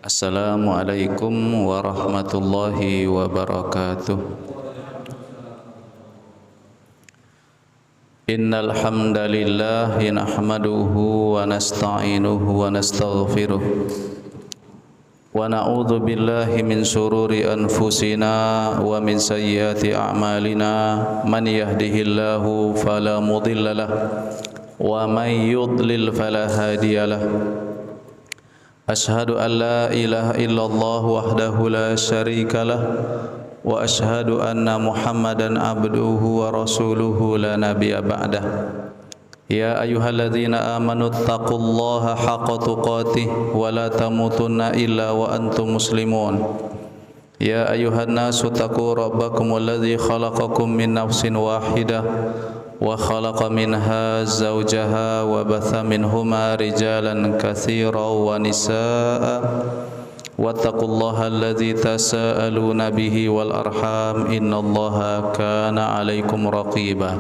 Assalamualaikum warahmatullahi wabarakatuh. Innal hamdalillah nahmaduhu wa nasta'inuhu wa nastaghfiruh wa na'udzu billahi min shururi anfusina wa min sayyiati a'malina man yahdihillahu fala mudhillalah wa man yudlil fala hadiyalah. Ashhadu an la ilaha illallah wahdahu la syarika lah wa ashhadu anna Muhammadan abduhu wa rasuluhu la nabiyya ba'dah. Ya ayyuhalladzina amanu taqullaha haqqa tuqatih wa la tamutunna illa wa antum muslimun. Ya ayyuhan nasu taqu rabbakumul ladzi khalaqakum min nafsin wahidah wa khalaqa minha zawjaha wa batha minhuma rijalan katsiran wa nisaa wattaqullaha alladzi tasaaluna bihi wal arham innallaha kana 'alaikum raqiba.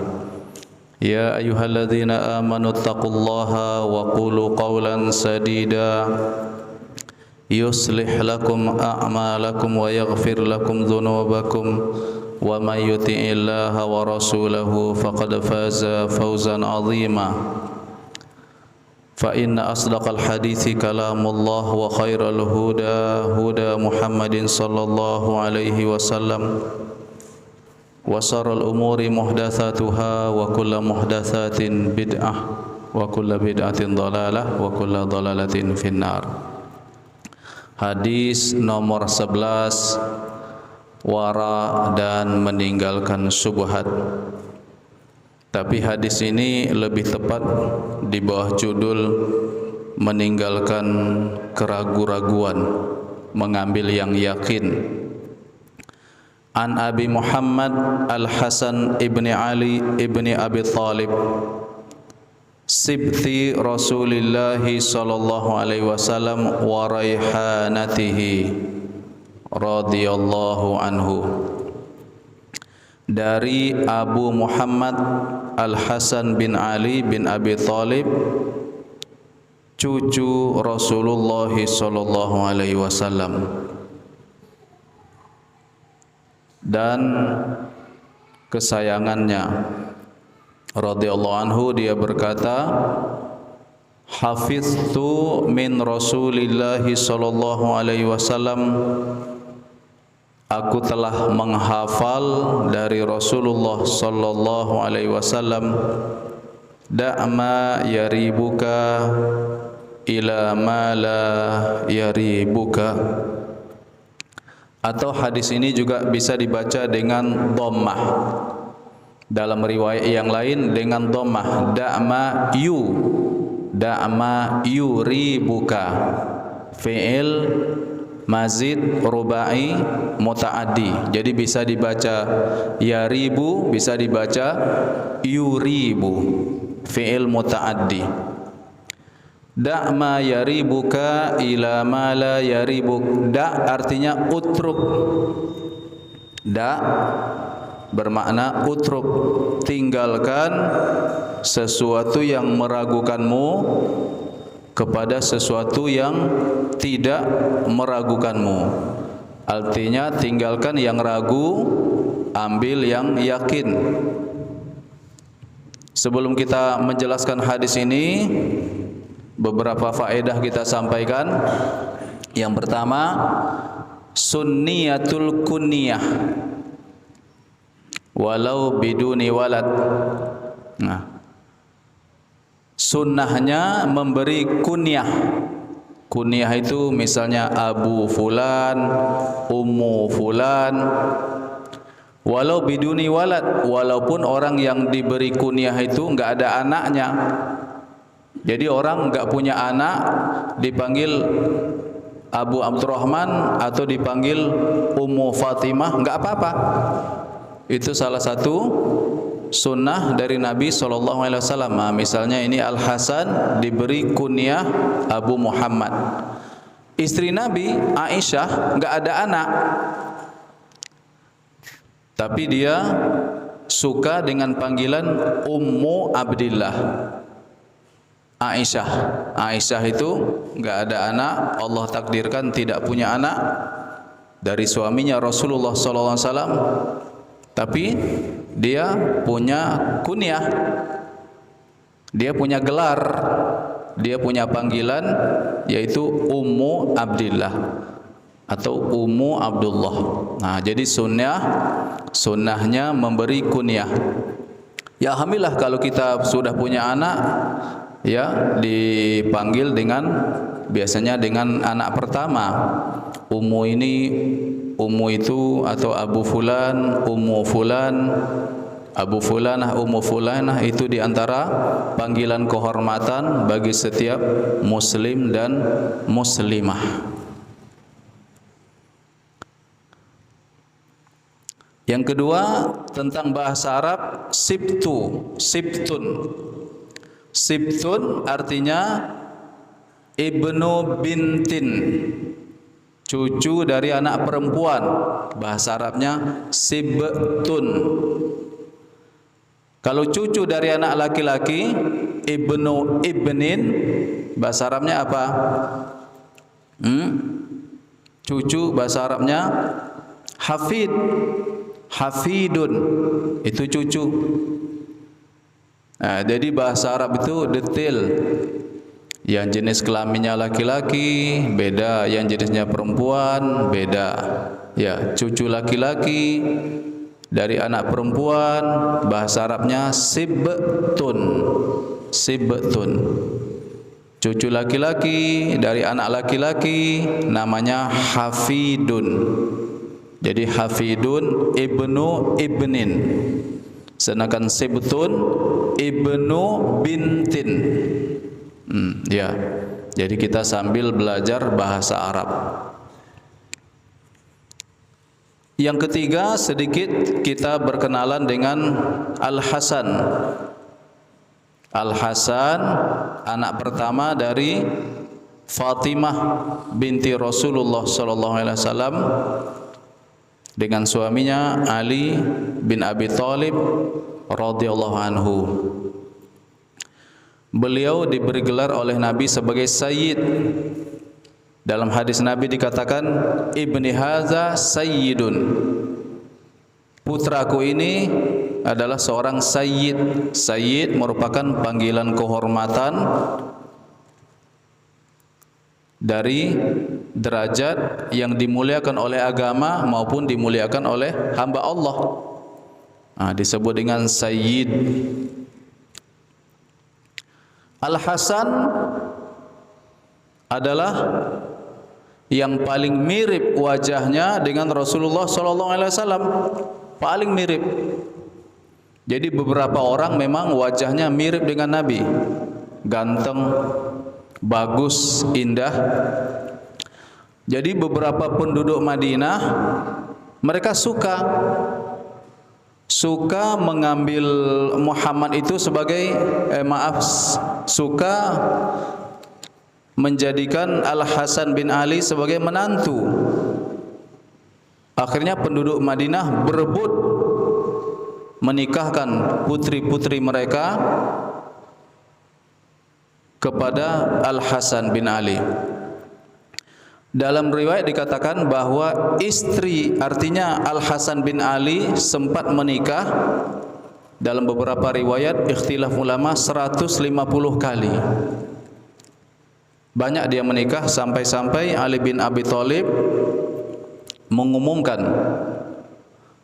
Ya ayyuhalladzina amanu taqullaha wa qulu qawlan sadida yuslih lakum a'malakum wa yaghfir lakum dhunubakum wa may yuti'illaha wa rasulahu faqad faza fawzan 'azima. Fa inna asdaqal hadithi kalamullah wa khairal huda huda Muhammadin sallallahu alaihi wasallam wa sharral umuri muhdatsatuha wa kullu muhdatsatin bid'ah wa kullu bid'atin dhalalah wa kullu dhalalatin finnar. Hadis nomor 11, wara dan meninggalkan syubhat. Tapi hadis ini lebih tepat di bawah judul meninggalkan keraguan-raguan, mengambil yang yakin. An Abi Muhammad Al-Hasan ibni Ali ibni Abi Thalib sibti Rasulillah sallallahu alaihi wasallam wa raihanatihi radhiyallahu anhu. Dari Abu Muhammad Al-Hasan bin Ali bin Abi Thalib, cucu Rasulullah sallallahu alaihi wasallam, dan kesayangannya radhiyallahu anhu, dia berkata, hafiztu min Rasulillah sallallahu alaihi wasallam, aku telah menghafal dari Rasulullah sallallahu alaihi wasallam, da'ma yaribuka ila ma la yaribuka. Atau hadis ini juga bisa dibaca dengan dhammah. Dalam riwayat yang lain dengan dhammah, da'ma yuribuka, fi'il mazid rubai mutaaddi. Jadi bisa dibaca yaribu, bisa dibaca yuribu, fi'il mutaaddi. Da'ma yaribuka ila ma la yaribuk. Da artinya utruk. Da bermakna utruk, tinggalkan sesuatu yang meragukanmu kepada sesuatu yang tidak meragukanmu. Artinya tinggalkan yang ragu, ambil yang yakin. Sebelum kita menjelaskan hadis ini, beberapa faedah kita sampaikan. Yang pertama, sunniyatul kunyah walau biduni walad. Nah, sunnahnya memberi kunyah. Kunyah itu misalnya Abu Fulan, Ummu Fulan, walau biduni walad, walaupun orang yang diberi kunyah itu enggak ada anaknya. Jadi orang enggak punya anak dipanggil Abu Abdurrahman atau dipanggil Ummu Fatimah, enggak apa-apa. Itu salah satu sunnah dari Nabi SAW. Misalnya ini Al-Hasan diberi kunyah Abu Muhammad. Istri Nabi Aisyah enggak ada anak, tapi dia suka dengan panggilan Ummu Abdillah. Aisyah itu enggak ada anak, Allah takdirkan tidak punya anak dari suaminya Rasulullah sallallahu alaihi wasallam, tapi dia punya kunyah, dia punya gelar, dia punya panggilan, yaitu Ummu Abdillah atau Ummu Abdullah. Nah, jadi sunnahnya memberi kunyah. Ya alhamdulillah kalau kita sudah punya anak, ya dipanggil biasanya dengan anak pertama. Ummu ini, Ummu itu, atau Abu Fulan, Ummu Fulan, Abu Fulanah, Ummu Fulanah, itu diantara panggilan kehormatan bagi setiap muslim dan muslimah. Yang kedua, tentang bahasa Arab, sibtun. Sibtun artinya ibnu bintin, cucu dari anak perempuan. Bahasa Arabnya sibtun. Kalau cucu dari anak laki-laki, ibnu ibnin, bahasa Arabnya apa? Cucu bahasa Arabnya hafid. Hafidun, itu cucu. Nah, jadi bahasa Arab itu detail. Yang jenis kelaminnya laki-laki beda, yang jenisnya perempuan beda. Ya, cucu laki-laki dari anak perempuan, bahasa Arabnya sibtun. Sibtun. Cucu laki-laki dari anak laki-laki namanya hafidun. Jadi hafidun ibnu ibnin, sedangkan sibtun ibnu bintin. Ya, jadi kita sambil belajar bahasa Arab. Yang ketiga, sedikit kita berkenalan dengan Al-Hasan. Al-Hasan anak pertama dari Fatimah binti Rasulullah sallallahu alaihi wasallam dengan suaminya Ali bin Abi Thalib radhiyallahu anhu. Beliau diberi gelar oleh Nabi sebagai Sayyid. Dalam hadis Nabi dikatakan, ibni haza sayyidun. Putraku ini adalah seorang sayyid. Sayyid merupakan panggilan kehormatan dari derajat yang dimuliakan oleh agama maupun dimuliakan oleh hamba Allah. Disebut dengan Sayyid. Al-Hasan adalah yang paling mirip wajahnya dengan Rasulullah SAW. Paling mirip. Jadi beberapa orang memang wajahnya mirip dengan Nabi. Ganteng, bagus, indah. Jadi beberapa penduduk Madinah mereka suka mengambil Muhammad itu sebagai suka menjadikan Al-Hasan bin Ali sebagai menantu. Akhirnya penduduk Madinah berebut menikahkan putri-putri mereka kepada Al-Hasan bin Ali. Dalam riwayat dikatakan bahwa istri, artinya Al-Hasan bin Ali sempat menikah, dalam beberapa riwayat ikhtilaf ulama 150 kali. Banyak dia menikah sampai-sampai Ali bin Abi Thalib mengumumkan,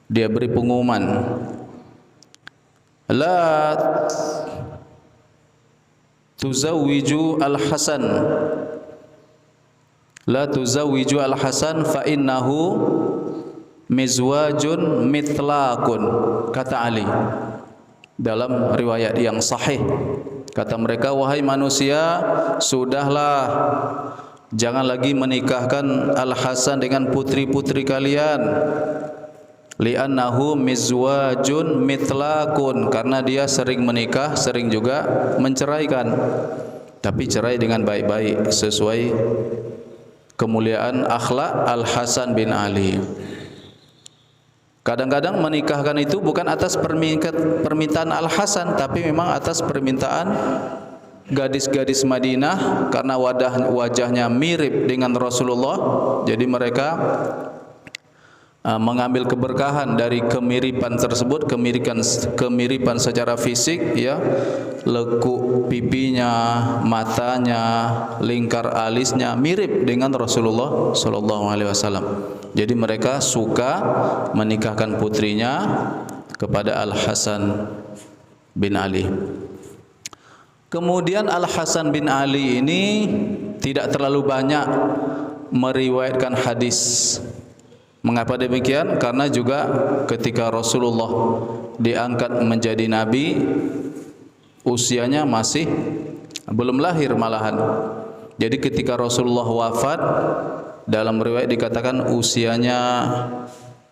dia beri pengumuman, la tuzawwiju Al-Hasan, la tuzawwiju Al-Hasan fa innahu mizwajun mitlaqun, kata Ali dalam riwayat yang sahih. Kata mereka, wahai manusia, sudahlah, jangan lagi menikahkan Al-Hasan dengan putri-putri kalian. Li'annahu mizwajun mitlaqun, karena dia sering menikah, sering juga menceraikan. Tapi cerai dengan baik-baik sesuai kemuliaan akhlak Al-Hasan bin Ali. Kadang-kadang menikahkan itu bukan atas permintaan Al-Hasan, tapi memang atas permintaan gadis-gadis Madinah karena wajahnya mirip dengan Rasulullah, jadi mereka mengambil keberkahan dari kemiripan tersebut, kemiripan secara fisik, ya, lekuk pipinya, matanya, lingkar alisnya mirip dengan Rasulullah sallallahu alaihi wasallam. Jadi mereka suka menikahkan putrinya kepada Al-Hasan bin Ali. Kemudian Al-Hasan bin Ali ini tidak terlalu banyak meriwayatkan hadis. Mengapa demikian? Karena juga ketika Rasulullah diangkat menjadi nabi, usianya masih belum lahir malahan. Jadi ketika Rasulullah wafat, dalam riwayat dikatakan usianya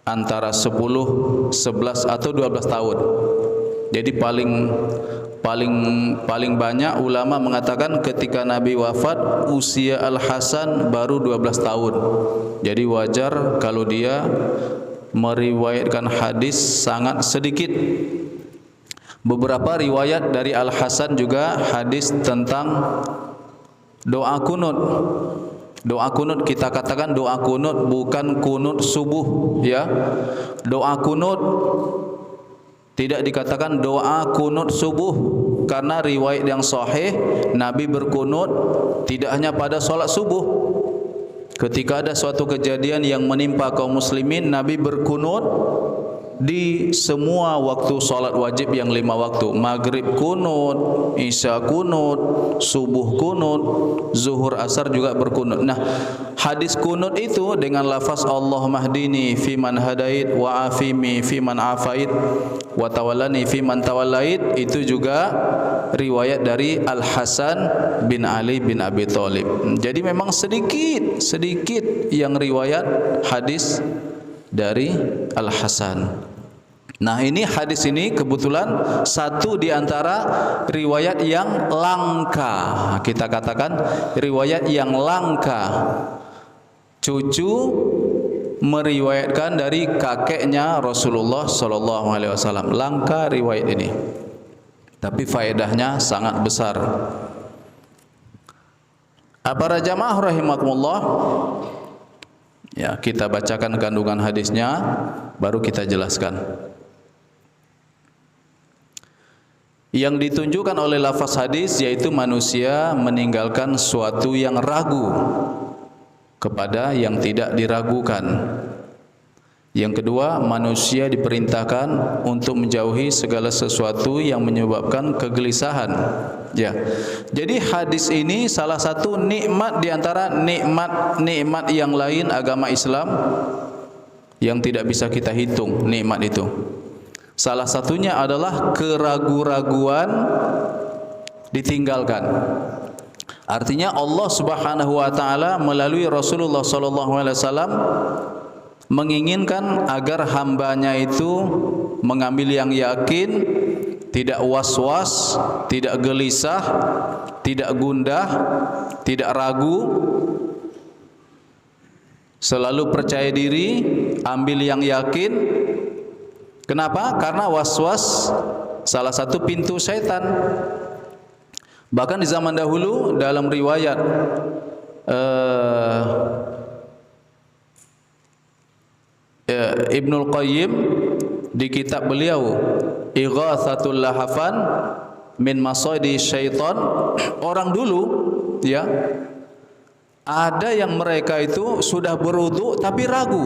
antara 10, 11 atau 12 tahun. Jadi paling banyak ulama mengatakan ketika Nabi wafat usia Al-Hasan baru 12 tahun. Jadi wajar kalau dia meriwayatkan hadis sangat sedikit. Beberapa riwayat dari Al-Hasan juga hadis tentang doa kunut. Doa kunut, kita katakan doa kunut, bukan kunut subuh, ya. Doa kunut tidak dikatakan doa kunut subuh, karena riwayat yang sahih Nabi berkunut tidak hanya pada solat subuh. Ketika ada suatu kejadian yang menimpa kaum muslimin, Nabi berkunut di semua waktu solat wajib yang 5 waktu. Maghrib kunut, isya kunut, subuh kunut, zuhur asar juga berkunut. Nah, hadis kunut itu dengan lafaz Allahumma hdini fiman hadait wa afimi fiman afait wa tawallani fiman tawallait, itu juga riwayat dari Al-Hasan bin Ali bin Abi Thalib. Jadi memang sedikit yang riwayat hadis dari Al-Hasan. Nah, ini hadis ini kebetulan satu di antara riwayat yang langka. Kita katakan riwayat yang langka. Cucu meriwayatkan dari kakeknya Rasulullah sallallahu alaihi wasallam. Langka riwayat ini. Tapi faedahnya sangat besar. Para jamaah rahimakumullah, ya, kita bacakan kandungan hadisnya baru kita jelaskan. Yang ditunjukkan oleh lafaz hadis yaitu manusia meninggalkan suatu yang ragu kepada yang tidak diragukan. Yang kedua, manusia diperintahkan untuk menjauhi segala sesuatu yang menyebabkan kegelisahan. Ya. Jadi hadis ini salah satu nikmat di antara nikmat-nikmat yang lain agama Islam yang tidak bisa kita hitung nikmat itu. Salah satunya adalah keraguan-raguan ditinggalkan. Artinya Allah Subhanahu wa taala melalui Rasulullah sallallahu alaihi wasallam menginginkan agar hambanya itu mengambil yang yakin, tidak was-was, tidak gelisah, tidak gundah, tidak ragu, selalu percaya diri, ambil yang yakin. Kenapa? Karena was-was salah satu pintu syaitan. Bahkan di zaman dahulu dalam riwayat Ibnul Qayyim di kitab beliau Ighatsatul Lahafan min Masaidi Syaitan, orang dulu, ya, ada yang mereka itu sudah berwudu tapi ragu,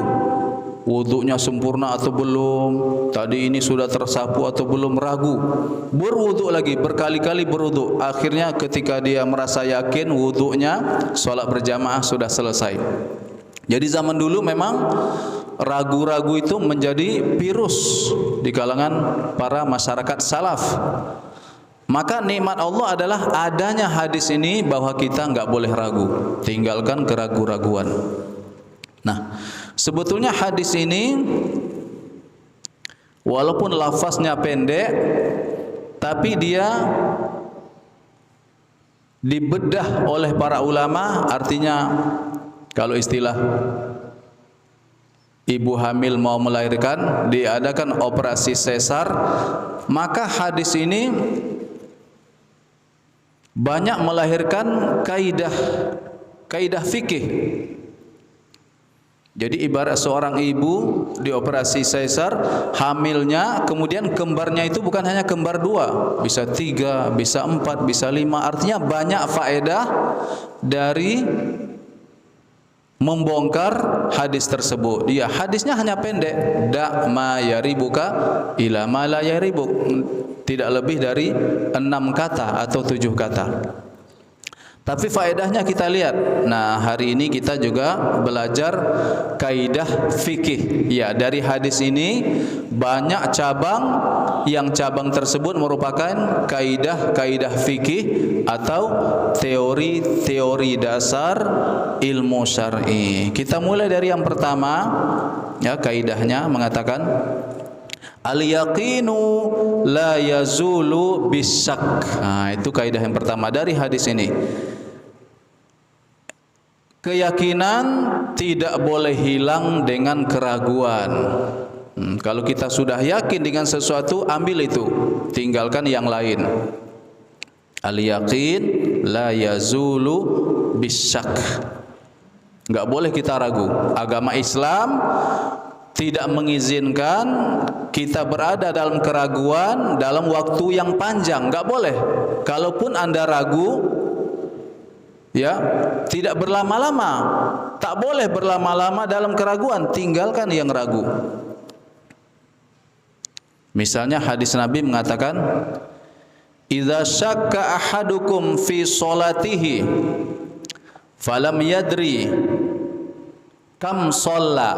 wudunya sempurna atau belum, tadi ini sudah tersapu atau belum, ragu, berwudu lagi, berkali-kali berwudu. Akhirnya ketika dia merasa yakin wudunya, salat berjamaah sudah selesai. Jadi zaman dulu memang ragu-ragu itu menjadi virus di kalangan para masyarakat salaf. Maka nikmat Allah adalah adanya hadis ini bahwa kita enggak boleh ragu, tinggalkan keraguan-raguan. Nah, sebetulnya hadis ini walaupun lafaznya pendek, tapi dia dibedah oleh para ulama. Artinya kalau istilah ibu hamil mau melahirkan, diadakan operasi sesar, maka hadis ini banyak melahirkan kaidah fikih. Jadi ibarat seorang ibu dioperasi sesar, hamilnya, kemudian kembarnya itu bukan hanya kembar 2, bisa 3, bisa 4, bisa 5. Artinya banyak faedah dari membongkar hadis tersebut. Dia hadisnya hanya pendek, da ma yaribuka ila ma la yaribuk, tidak lebih dari 6 kata atau 7 kata. Tapi faedahnya kita lihat. Nah, hari ini kita juga belajar kaidah fikih. Ya, dari hadis ini banyak cabang, yang cabang tersebut merupakan kaidah fikih atau teori-teori dasar ilmu syar'i. Kita mulai dari yang pertama, ya, kaidahnya mengatakan al-yaqinu la yazulu bisyak. Nah, itu kaidah yang pertama dari hadis ini. Keyakinan tidak boleh hilang dengan keraguan. Kalau kita sudah yakin dengan sesuatu, ambil itu, tinggalkan yang lain. Al-yaqin la yazulu bisyak. Enggak boleh kita ragu. Agama Islam tidak mengizinkan kita berada dalam keraguan dalam waktu yang panjang. Enggak boleh. Kalaupun Anda ragu, ya, tidak berlama-lama. Tak boleh berlama-lama dalam keraguan, tinggalkan yang ragu. Misalnya hadis Nabi mengatakan, idza syakka ahadukum fi sholatihi falam yadri kam shalla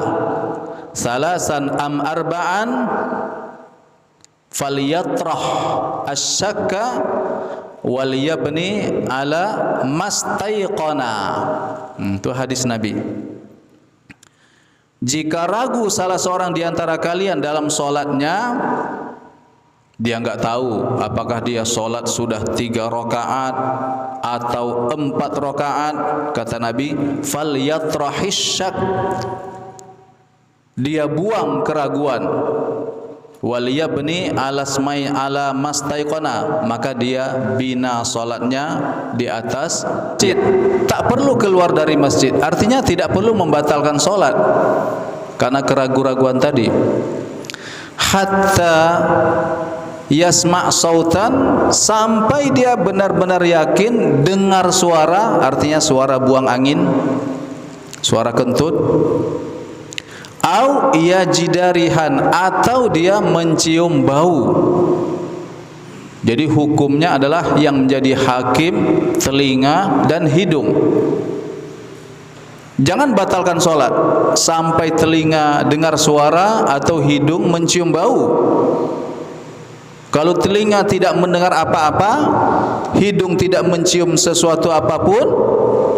salasan am arba'an falyatrah asyakka wal yabni ala mastaiqana. Itu hadis Nabi. Jika ragu salah seorang di antara kalian dalam solatnya, dia enggak tahu apakah dia solat sudah 3 rakaat atau 4 rakaat, kata Nabi, falyatrahish syak, dia buang keraguan, waliyabni ala mastaiqona, maka dia bina solatnya di atas masjid. Tak perlu keluar dari masjid, artinya tidak perlu membatalkan solat karena keraguan-raguan tadi. Hatta yasma' sautan, sampai dia benar-benar yakin dengar suara, artinya suara buang angin, suara kentut. Au yajidarihan, atau dia mencium bau. Jadi hukumnya adalah yang menjadi hakim telinga dan hidung. Jangan batalkan solat sampai telinga dengar suara atau hidung mencium bau. Kalau telinga tidak mendengar apa-apa, hidung tidak mencium sesuatu apapun,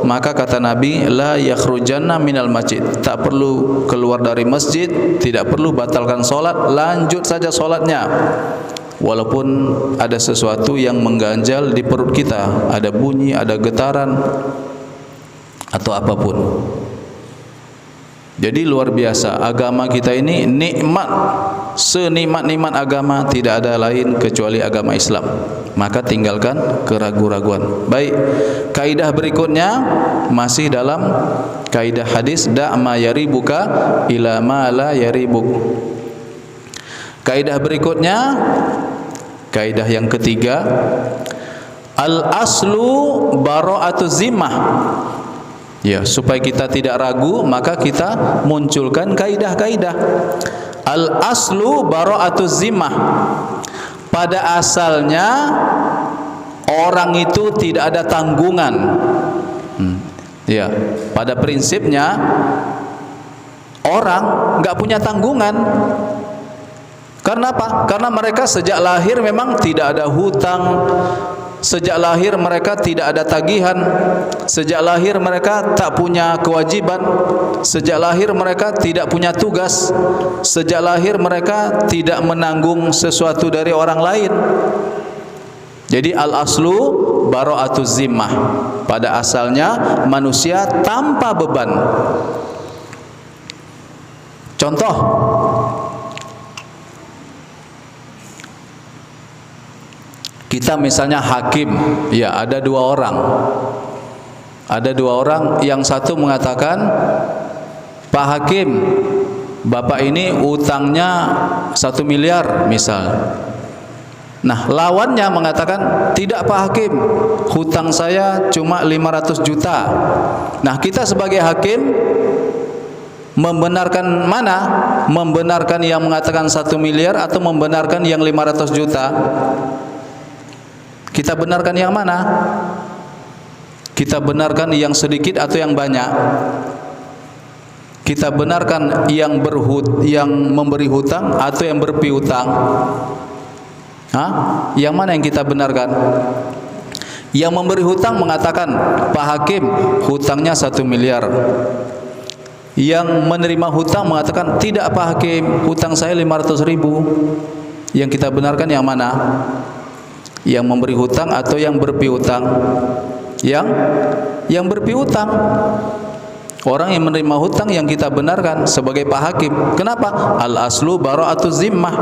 maka kata Nabi, la yakhrujanna minal masjid, tak perlu keluar dari masjid, tidak perlu batalkan solat, lanjut saja solatnya. Walaupun ada sesuatu yang mengganjal di perut kita, ada bunyi, ada getaran atau apapun. Jadi luar biasa, agama kita ini nikmat, senikmat-nikmat agama tidak ada lain kecuali agama Islam. Maka tinggalkan keraguan-raguan. Baik, kaidah berikutnya masih dalam kaidah hadis, da ma yaribuka ila ma la yaribuk. Kaidah berikutnya, kaidah yang ketiga, al aslu bara'atuz zimmah. Ya, supaya kita tidak ragu, maka kita munculkan kaidah-kaidah. Al aslu bara'atuz zimmah. Pada asalnya orang itu tidak ada tanggungan. Ya, pada prinsipnya orang enggak punya tanggungan. Karena apa? Karena mereka sejak lahir memang tidak ada hutang. Sejak lahir mereka tidak ada tagihan. Sejak lahir mereka tak punya kewajiban. Sejak lahir mereka tidak punya tugas. Sejak lahir mereka tidak menanggung sesuatu dari orang lain. Jadi al-aslu bara'atuz zimmah. Pada asalnya manusia tanpa beban. Contoh, Kita misalnya hakim, ya ada dua orang. Ada dua orang, yang satu mengatakan, Pak Hakim, Bapak ini utangnya 1 miliar misal. Nah, lawannya mengatakan, tidak Pak Hakim, hutang saya cuma 500 juta. Nah, kita sebagai hakim membenarkan mana? Membenarkan yang mengatakan 1 miliar atau membenarkan yang 500 juta? Kita benarkan yang mana? Kita benarkan yang sedikit atau yang banyak? Kita benarkan yang memberi hutang atau yang berpiutang? Hah? Yang mana yang kita benarkan? Yang memberi hutang mengatakan, Pak Hakim, hutangnya 1 miliar. Yang menerima hutang mengatakan, tidak Pak Hakim, hutang saya 500 ribu. Yang kita benarkan yang mana? Yang memberi hutang atau yang berpiutang? Yang berpiutang. Orang yang menerima hutang yang kita benarkan sebagai Pak Hakim. Kenapa? Al-aslu bara'atuz zimmah.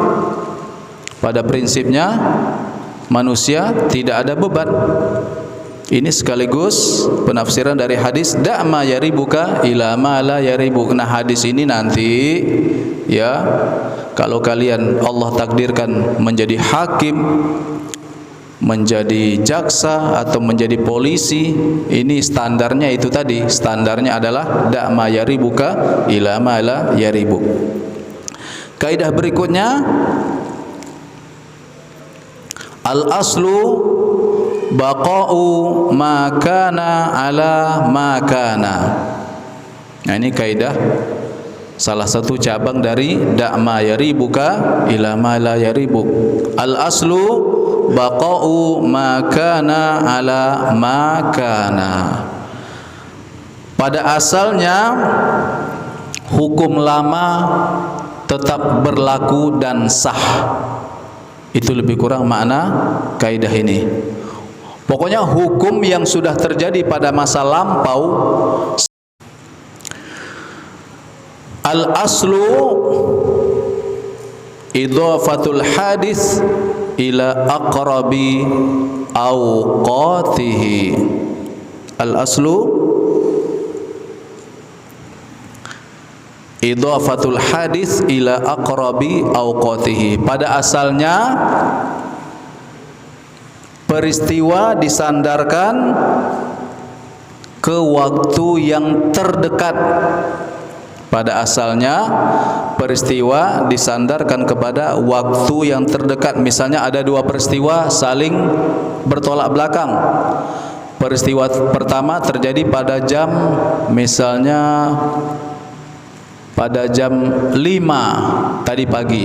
Pada prinsipnya manusia tidak ada beban. Ini sekaligus penafsiran dari hadis da' ma yaribuka ila ma la yaribuk. Nah, hadis ini nanti ya, kalau kalian Allah takdirkan menjadi hakim, menjadi jaksa atau menjadi polisi, ini standarnya itu tadi, standarnya adalah da' ma yaribuka ila ma la yaribuk. Kaidah berikutnya, al-aslu baqa'u ma kana ala ma kana. Nah, ini kaidah salah satu cabang dari da' ma yaribuka ila ma la yaribuk. Al-aslu baqa'u ma kana ala ma kana. Pada asalnya hukum lama tetap berlaku dan sah. Itu lebih kurang makna kaidah ini. Pokoknya hukum yang sudah terjadi pada masa lampau, al-aslu idhafatul hadis ila aqrabi awqatihi. Al-aslu idhafatul hadis ila aqrabi awqatihi. Pada asalnya peristiwa disandarkan ke waktu yang terdekat. Pada asalnya peristiwa disandarkan kepada waktu yang terdekat. Misalnya ada dua peristiwa saling bertolak belakang. Peristiwa pertama terjadi pada jam, misalnya pada jam 5 tadi pagi.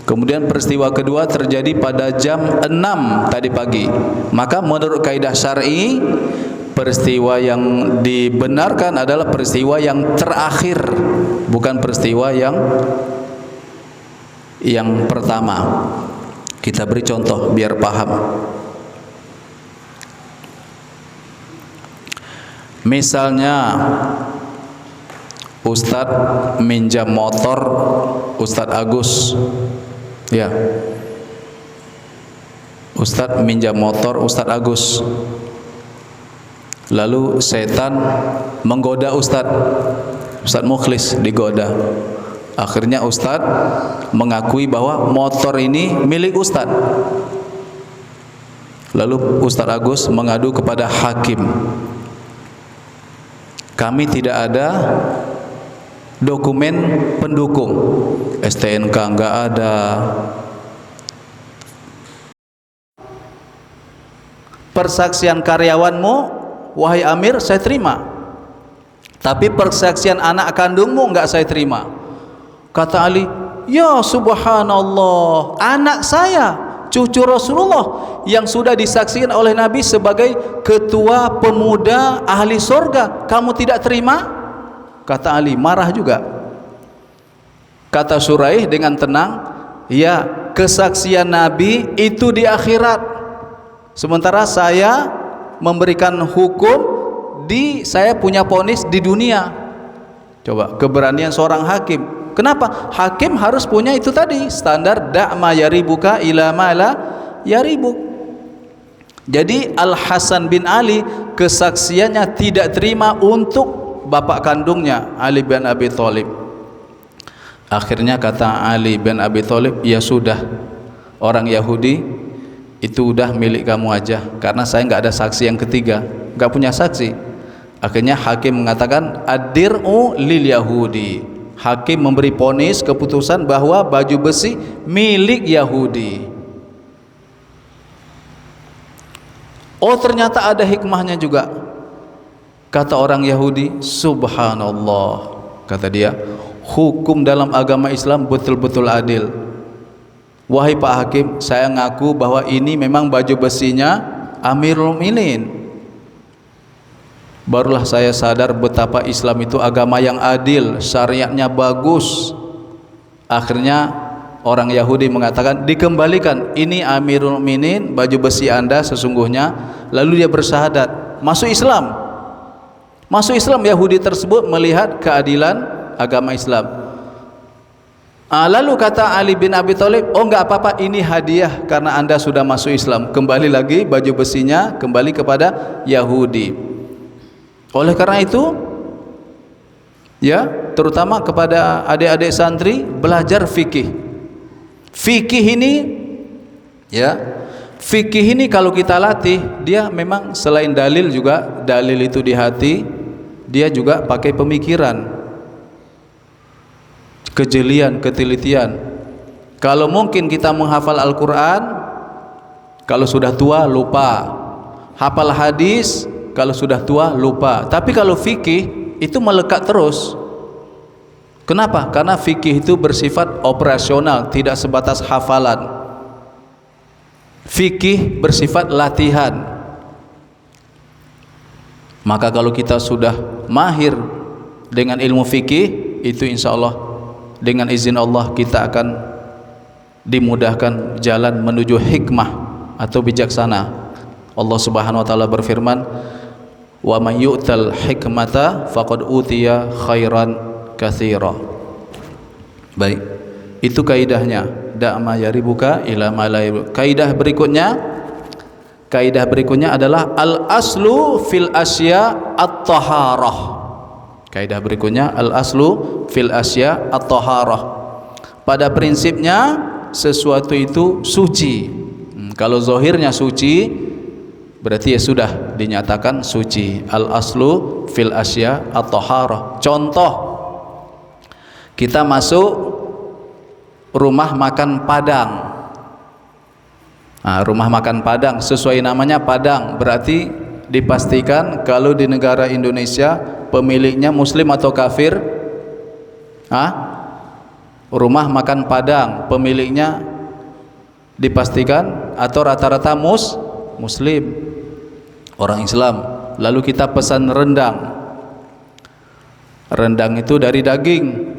Kemudian peristiwa kedua terjadi pada jam 6 tadi pagi. Maka menurut kaidah syar'i, peristiwa yang dibenarkan adalah peristiwa yang terakhir, bukan peristiwa yang pertama. Kita beri contoh biar paham. Misalnya Ustadz minjam motor Ustadz Agus, ya, Ustadz minjam motor Ustadz Agus. Lalu setan menggoda Ustadz Mukhlis digoda. Akhirnya Ustadz mengakui bahwa motor ini milik Ustadz. Lalu Ustadz Agus mengadu kepada hakim, kami tidak ada dokumen pendukung, STNK enggak ada, persaksian karyawanmu wahai Amir saya terima, tapi persaksian anak kandungmu enggak saya terima. Kata Ali, ya subhanallah, anak saya cucu Rasulullah yang sudah disaksikan oleh Nabi sebagai ketua pemuda ahli surga, kamu tidak terima? Kata Ali, marah juga. Kata Suraih dengan tenang, ya, kesaksian Nabi itu di akhirat, sementara saya memberikan hukum saya punya vonis di dunia. Coba keberanian seorang hakim. Kenapa? Hakim harus punya itu tadi, standar da' ma yaribuka ila ma la yaribuk. Jadi Al Hasan bin Ali kesaksiannya tidak terima untuk bapak kandungnya Ali bin Abi Thalib. Akhirnya kata Ali bin Abi Thalib, ya sudah, orang Yahudi itu udah milik kamu aja, karena saya nggak ada saksi yang ketiga, nggak punya saksi. Akhirnya hakim mengatakan ad-dir'u lil Yahudi. Hakim memberi vonis keputusan bahwa baju besi milik Yahudi. Oh, ternyata ada hikmahnya juga. Kata orang Yahudi, subhanallah, kata dia, hukum dalam agama Islam betul-betul adil. Wahai Pak Hakim, saya ngaku bahwa ini memang baju besinya Amirul Mukminin. Barulah saya sadar betapa Islam itu agama yang adil, syariatnya bagus. Akhirnya orang Yahudi mengatakan, dikembalikan, ini Amirul Mukminin, baju besi Anda sesungguhnya. Lalu dia bersyahadat, masuk Islam. Masuk Islam. Yahudi tersebut melihat keadilan agama Islam. Lalu kata Ali bin Abi Thalib, oh enggak apa-apa, ini hadiah karena Anda sudah masuk Islam. Kembali lagi baju besinya kembali kepada Yahudi. Oleh karena itu, ya, terutama kepada adik-adik santri, belajar fikih. Fikih ini, ya, fikih ini kalau kita latih, dia memang selain dalil juga, dalil itu di hati, dia juga pakai pemikiran, kejelian, ketelitian. Kalau mungkin kita menghafal Al-Quran, kalau sudah tua lupa. Hafal hadis, kalau sudah tua lupa. Tapi kalau fikih itu melekat terus. Kenapa? Karena fikih itu bersifat operasional, tidak sebatas hafalan. Fikih bersifat latihan. Maka kalau kita sudah mahir dengan ilmu fikih, itu insya Allah dengan izin Allah kita akan dimudahkan jalan menuju hikmah atau bijaksana. Allah Subhanahu wa taala berfirman, "Wa may yu'tal hikmata faqad utiya khairan katsira." Baik, itu kaidahnya. Da'ma yaribuka ila ma la yaribuka. Kaidah berikutnya adalah al-aslu fil asya at-taharah. Kaidah berikutnya al-aslu fil asya at-taharah. Pada prinsipnya sesuatu itu suci. Kalau zahirnya suci, berarti ya sudah dinyatakan suci. Al-aslu fil asya at-taharah. Contoh, kita masuk rumah makan Padang. Nah, rumah makan Padang sesuai namanya Padang, berarti dipastikan kalau di negara Indonesia pemiliknya muslim atau kafir? Rumah makan Padang pemiliknya dipastikan atau rata-rata muslim, orang Islam. Lalu kita pesan rendang. Rendang itu dari daging.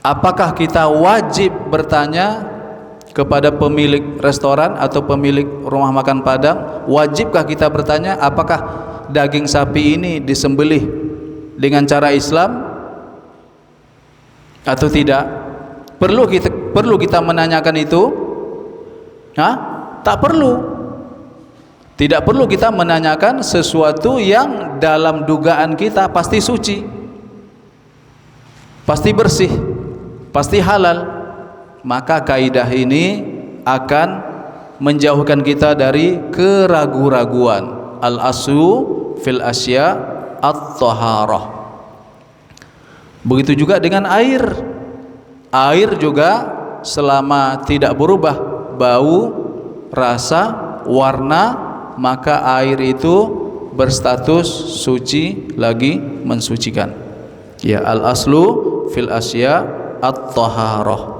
Apakah kita wajib bertanya kepada pemilik restoran atau pemilik rumah makan Padang? Wajibkah kita bertanya apakah daging sapi ini disembelih dengan cara Islam atau tidak? Perlu kita menanyakan itu? Tak perlu. Tidak perlu kita menanyakan sesuatu yang dalam dugaan kita pasti suci, pasti bersih, pasti halal. Maka kaidah ini akan menjauhkan kita dari keraguan-raguan. Al-aslu fil asya at-taharah. Begitu juga dengan air. Air juga selama tidak berubah bau, rasa, warna, maka air itu berstatus suci lagi mensucikan. Ya, al-aslu fil asya at-taharah.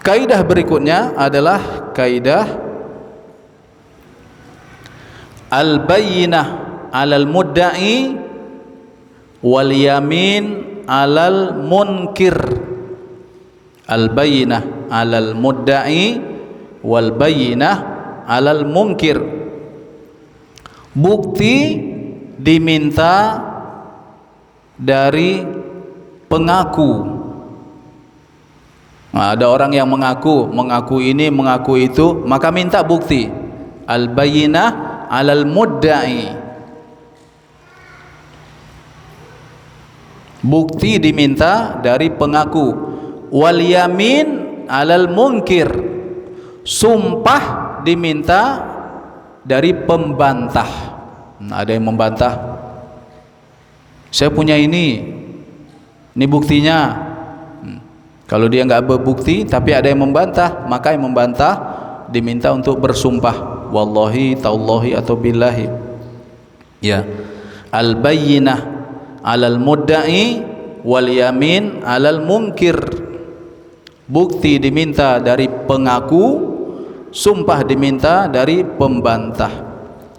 Kaidah berikutnya adalah kaidah al-bayyinah 'alal mudda'i wal yamin 'alal munkir. Al-bayyinah 'alal mudda'i wal bayyinah 'alal munkir. Bukti diminta dari pengaku. Nah, ada orang yang mengaku ini, mengaku itu, maka minta bukti. Al-bayyinah 'alal mudda'i. Bukti diminta dari pengaku. Wal yamin 'alal munkir. Sumpah diminta dari pembantah. Nah, ada yang membantah. Saya punya ini buktinya. Kalau dia nggak berbukti tapi ada yang membantah, maka yang membantah diminta untuk bersumpah, wallahi, tallahi atau billahi. Ya. Al-bayyinah 'alal mudda'i wal yamin 'alal munkir. Bukti diminta dari pengaku, sumpah diminta dari pembantah.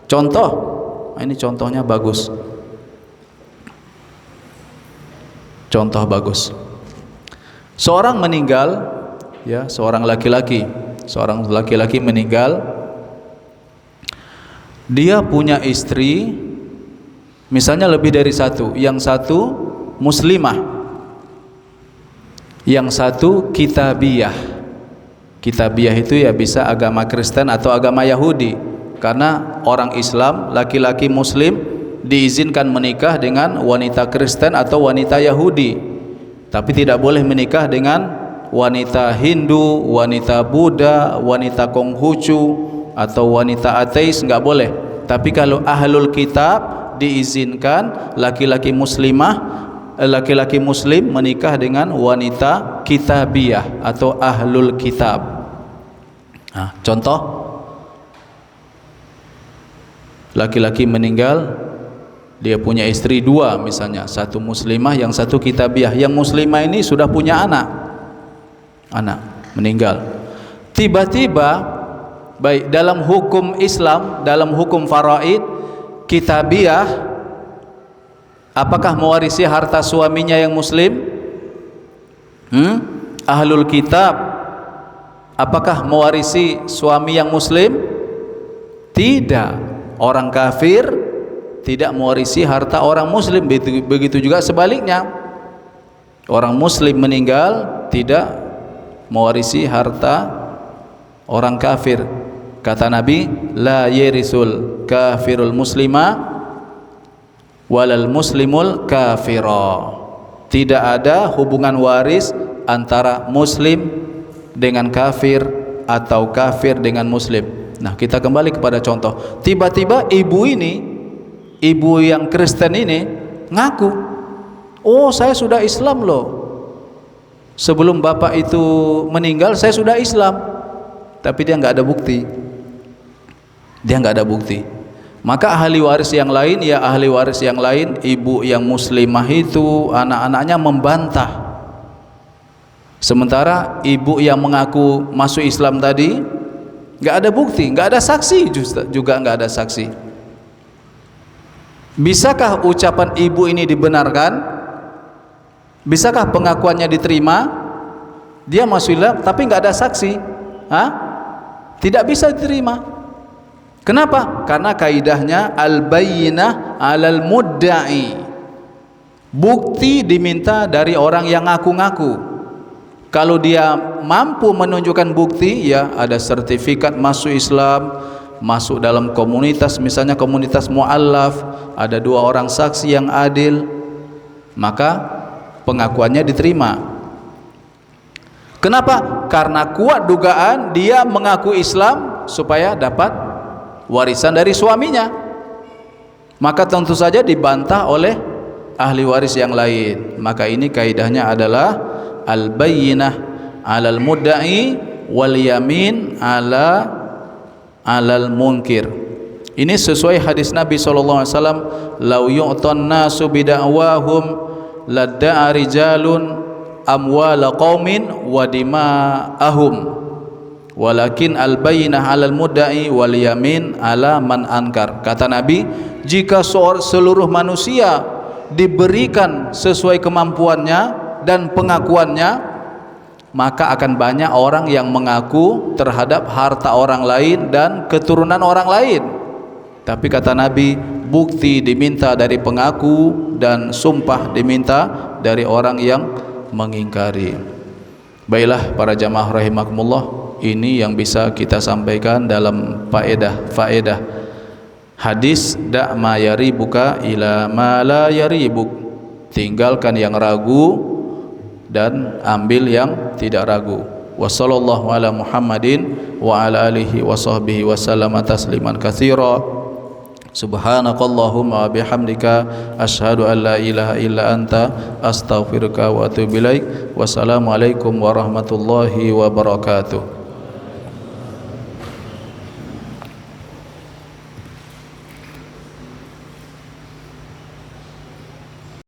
Contoh, ini contohnya bagus. Contoh bagus. Seorang meninggal, ya, seorang laki-laki meninggal. Dia punya istri, misalnya lebih dari satu. Yang satu muslimah, yang satu kitabiyah. Kitabiyah itu ya bisa agama Kristen atau agama Yahudi. Karena orang Islam, laki-laki muslim diizinkan menikah dengan wanita Kristen atau wanita Yahudi, tapi tidak boleh menikah dengan wanita Hindu, wanita Buddha, wanita Konghucu atau wanita ateis, nggak boleh. Tapi kalau ahlul kitab diizinkan laki-laki muslim menikah dengan wanita kitabiyah atau ahlul kitab. Nah, contoh, laki-laki meninggal, dia punya istri dua, misalnya satu muslimah, yang satu kitabiyah. Yang muslimah ini sudah punya anak meninggal. Tiba-tiba, baik dalam hukum Islam, dalam hukum faraid, kitabiyah apakah mewarisi harta suaminya yang muslim? Ahlul kitab apakah mewarisi suami yang muslim? Tidak. Orang kafir tidak mewarisi harta orang muslim. Begitu juga sebaliknya, orang muslim meninggal tidak mewarisi harta orang kafir. Kata Nabi, la yarisul kafirul muslima walal muslimul kafira. Tidak ada hubungan waris antara muslim dengan kafir atau kafir dengan muslim. Nah, kita kembali kepada contoh. Tiba-tiba ibu yang Kristen ini ngaku, oh saya sudah Islam loh, sebelum bapak itu meninggal saya sudah Islam. Tapi dia nggak ada bukti. Maka ahli waris yang lain, ibu yang muslimah itu, anak-anaknya membantah. Sementara ibu yang mengaku masuk Islam tadi nggak ada bukti, nggak ada saksi, juga nggak ada saksi. Bisakah ucapan ibu ini dibenarkan? Bisakah pengakuannya diterima? Dia masuk Islam tapi nggak ada saksi, tidak bisa diterima. Kenapa? Karena kaidahnya al-bayyinah 'alal mudda'i. Bukti diminta dari orang yang ngaku-ngaku. Kalau dia mampu menunjukkan bukti, ya ada sertifikat masuk Islam, masuk dalam komunitas, misalnya komunitas mu'allaf, ada 2 orang saksi yang adil, maka pengakuannya diterima. Kenapa? Karena kuat dugaan dia mengaku Islam supaya dapat warisan dari suaminya. Maka tentu saja dibantah oleh ahli waris yang lain. Maka ini kaidahnya adalah al-bayyinah 'alal mudda'i wal yamin 'alal munkir. Ini sesuai hadis Nabi sallallahu alaihi wasallam, "Lau yu'tan nasu bida'wahum ladda'a rijalun amwala qaumin wa dima'ahum walakin al-bayyinah 'alal mudda'i wal yamin 'ala man ankar." Kata Nabi, jika seluruh manusia diberikan sesuai kemampuannya dan pengakuannya, maka akan banyak orang yang mengaku terhadap harta orang lain dan keturunan orang lain. Tapi kata Nabi, bukti diminta dari pengaku dan sumpah diminta dari orang yang mengingkari. Baiklah para jamaah rahimakumullah, ini yang bisa kita sampaikan dalam faedah hadis da' ma yaribuka ila ma la yaribuk. Tinggalkan yang ragu dan ambil yang tidak ragu. Wa sallallahu ala Muhammadin wa ala alihi wa sahbihi wa sallama tasliman katsira. Subhanakallahumma wa bihamdika asyhadu an la ilaha illa anta astaghfiruka wa atubu ilaik. Wassalamualaikum warahmatullahi wabarakatuh.